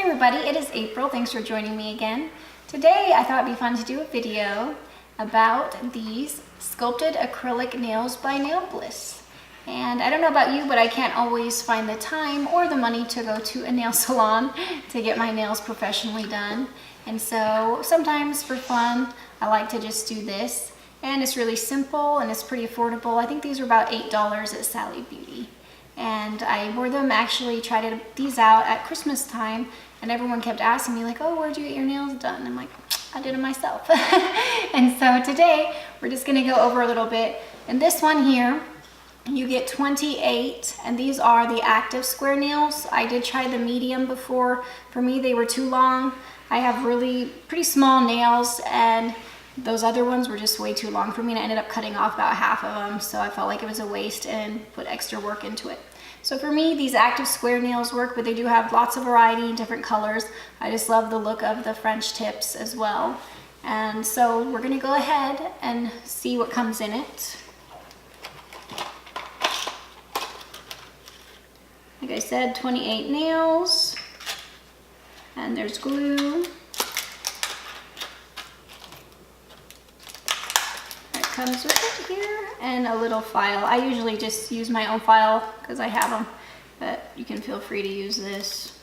everybody, it is April. Thanks for joining me again. Today I thought it'd be fun to do a video about these sculpted acrylic nails by NailBliss. And I don't know about you, but I can't always find the time or the money to go to a nail salon to get my nails professionally done. And so sometimes for fun, I like to just do this. And it's really simple and it's pretty affordable. I think these are about $8 at Sally Beauty. And I wore them, actually tried these out at Christmas time, and everyone kept asking me like, oh, where'd you get your nails done? I'm like, I did them myself. And so today we're just gonna go over a little bit. And this one here, you get 28, and these are the active square nails. I did try the medium before. For me, they were too long. I have really pretty small nails, and those other ones were just way too long for me, and I ended up cutting off about half of them, so I felt like it was a waste and put extra work into it. So for me, these active square nails work, but they do have lots of variety and different colors. I just love the look of the French tips as well. And so we're gonna go ahead and see what comes in it. Like I said, 28 nails, and there's glue. Comes with it here, and a little file. I usually just use my own file because I have them, but you can feel free to use this.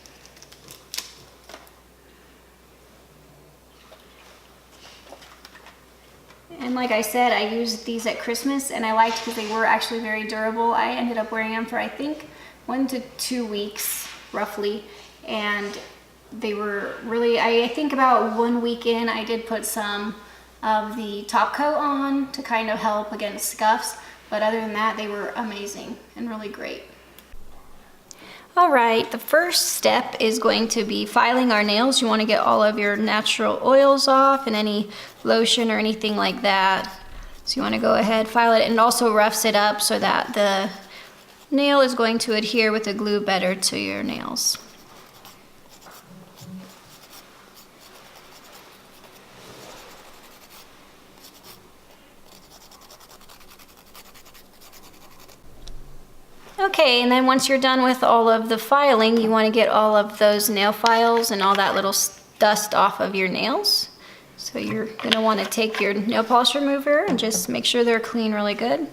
And like I said, I used these at Christmas and I liked because they were actually very durable. I ended up wearing them for I think 1 to 2 weeks roughly, and they were really, I think about 1 week in I did put some of the top coat on to kind of help against scuffs, but other than that they were amazing and really great. All right, the first step is going to be filing our nails. You want to get all of your natural oils off and any lotion or anything like that. So you want to go ahead, file it, and it also roughs it up so that the nail is going to adhere with the glue better to your nails. Okay, and then once you're done with all of the filing, you want to get all of those nail files and all that little dust off of your nails. So you're going to want to take your nail polish remover and just make sure they're clean really good.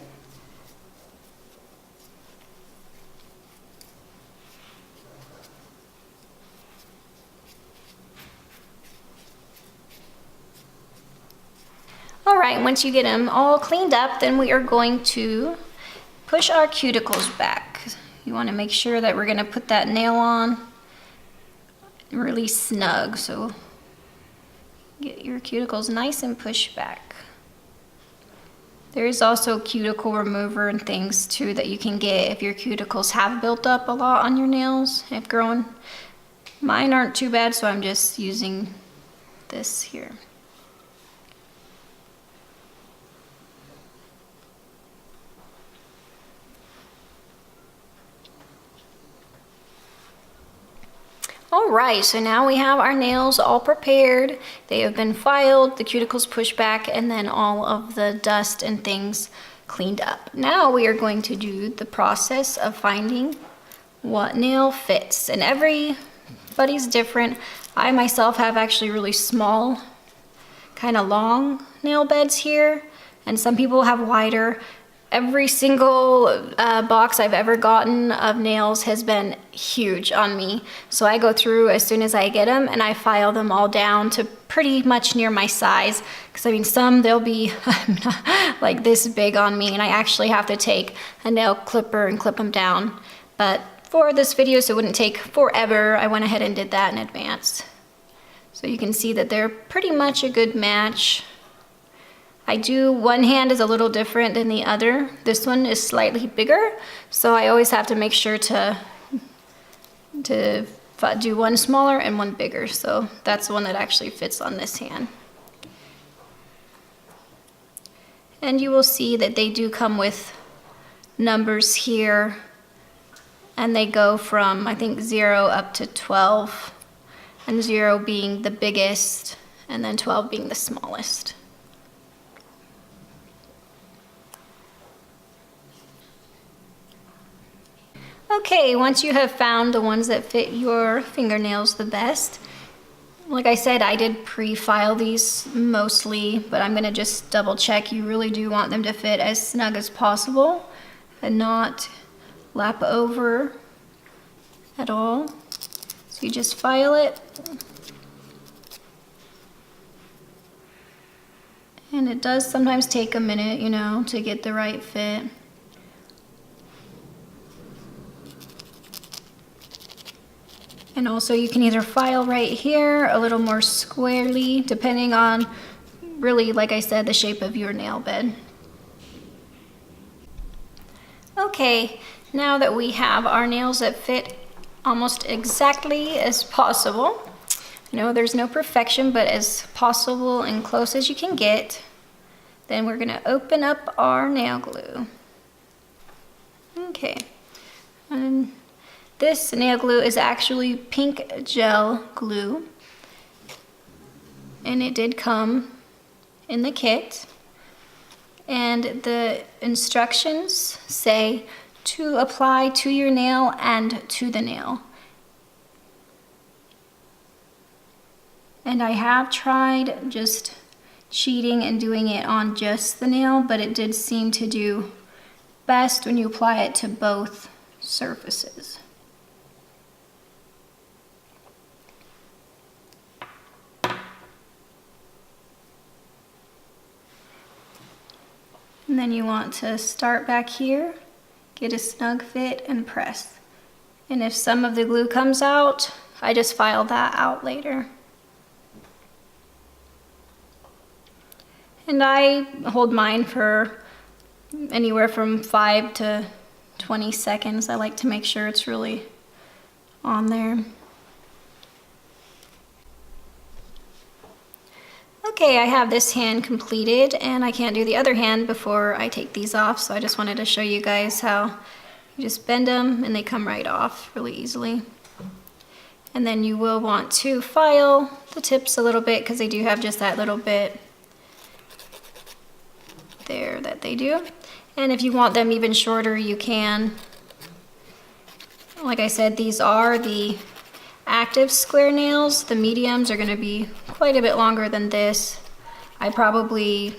All right, once you get them all cleaned up, then we are going to push our cuticles back. You want to make sure that we're going to put that nail on really snug, so get your cuticles nice and pushed back. There is also cuticle remover and things too that you can get if your cuticles have built up a lot on your nails, have grown. Mine aren't too bad, so I'm just using this here. All right, so now we have our nails all prepared. They have been filed, the cuticles pushed back, and then all of the dust and things cleaned up. Now we are going to do the process of finding what nail fits, and everybody's different. I myself have actually really small, kind of long nail beds here, and some people have wider. Every single box I've ever gotten of nails has been huge on me. So I go through as soon as I get them and I file them all down to pretty much near my size. Because I mean, some they'll be like this big on me, and I actually have to take a nail clipper and clip them down. But for this video, so it wouldn't take forever, I went ahead and did that in advance. So you can see that they're pretty much a good match. One hand is a little different than the other. This one is slightly bigger, so I always have to make sure to do one smaller and one bigger. So that's the one that actually fits on this hand. And you will see that they do come with numbers here, and they go from, I think, 0 up to 12, and 0 being the biggest, and then 12 being the smallest. Okay, once you have found the ones that fit your fingernails the best, like I said, I did pre-file these mostly, but I'm gonna just double check. You really do want them to fit as snug as possible and not lap over at all. So you just file it. And it does sometimes take a minute, you know, to get the right fit. And also you can either file right here a little more squarely, depending on really, like I said, the shape of your nail bed. Okay, now that we have our nails that fit almost exactly as possible, I know there's no perfection, but as possible and close as you can get, then we're gonna open up our nail glue. Okay, and this nail glue is actually pink gel glue, and it did come in the kit. And the instructions say to apply to your nail and to the nail. And I have tried just cheating and doing it on just the nail, but it did seem to do best when you apply it to both surfaces. And then you want to start back here, get a snug fit, and press. And if some of the glue comes out, I just file that out later. And I hold mine for anywhere from 5 to 20 seconds. I like to make sure it's really on there. Okay, I have this hand completed, and I can't do the other hand before I take these off, so I just wanted to show you guys how you just bend them and they come right off really easily. And then you will want to file the tips a little bit because they do have just that little bit there that they do. And if you want them even shorter, you can. Like I said, these are the active square nails. The mediums are going to be quite a bit longer than this. I probably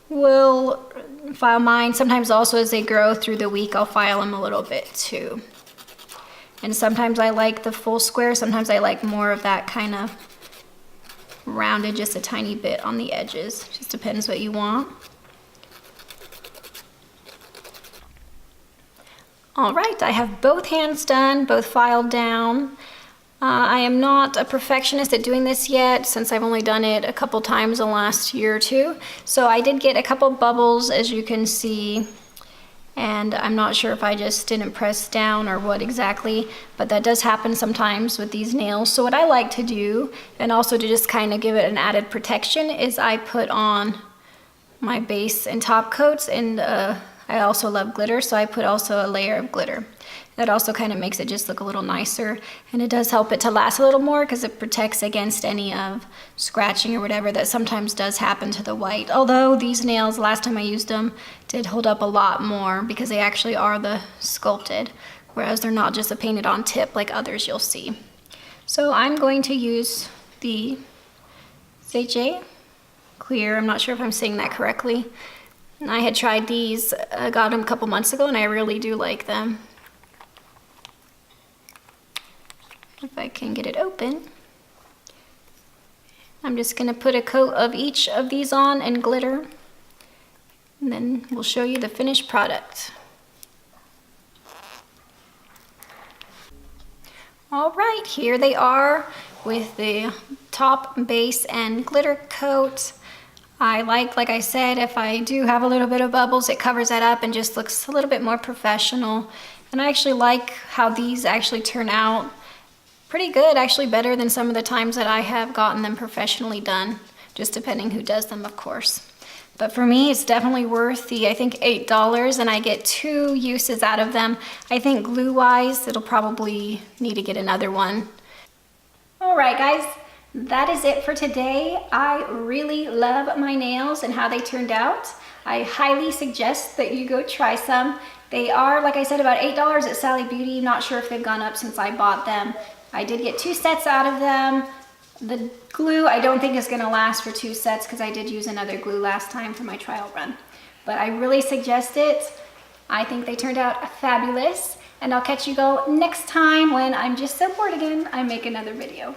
will file mine. Sometimes also as they grow through the week, I'll file them a little bit too. And sometimes I like the full square. Sometimes I like more of that kind of rounded, just a tiny bit on the edges. Just depends what you want. All right, I have both hands done, both filed down. I am not a perfectionist at doing this yet, since I've only done it a couple times in the last year or two. So I did get a couple bubbles, as you can see, and I'm not sure if I just didn't press down or what exactly, but that does happen sometimes with these nails. So what I like to do, and also to just kind of give it an added protection, is I put on my base and top coats, and I also love glitter, so I put also a layer of glitter. That also kind of makes it just look a little nicer, and it does help it to last a little more because it protects against any of scratching or whatever that sometimes does happen to the white. Although these nails, last time I used them, did hold up a lot more because they actually are the sculpted, whereas they're not just a painted on tip like others you'll see. So I'm going to use the CJ Clear. I'm not sure if I'm saying that correctly. I had tried these, got them a couple months ago, and I really do like them. If I can get it open. I'm just going to put a coat of each of these on and glitter, and then we'll show you the finished product. All right, here they are with the top, base, and glitter coat. I like I said, if I do have a little bit of bubbles, it covers that up and just looks a little bit more professional. And I actually like how these actually turn out pretty good, actually better than some of the times that I have gotten them professionally done, just depending who does them, of course. But for me, it's definitely worth the, I think, $8, and I get 2 uses out of them. I think glue-wise, it'll probably need to get another one. All right, guys. That is it for today. I really love my nails and how they turned out. I highly suggest that you go try some. They are, like I said, about $8 at Sally Beauty. Not sure if they've gone up since I bought them. I did get 2 sets out of them. The glue I don't think is going to last for 2 sets because I did use another glue last time for my trial run. But I really suggest it. I think they turned out fabulous. And I'll catch you next time when I'm just so bored again, I make another video.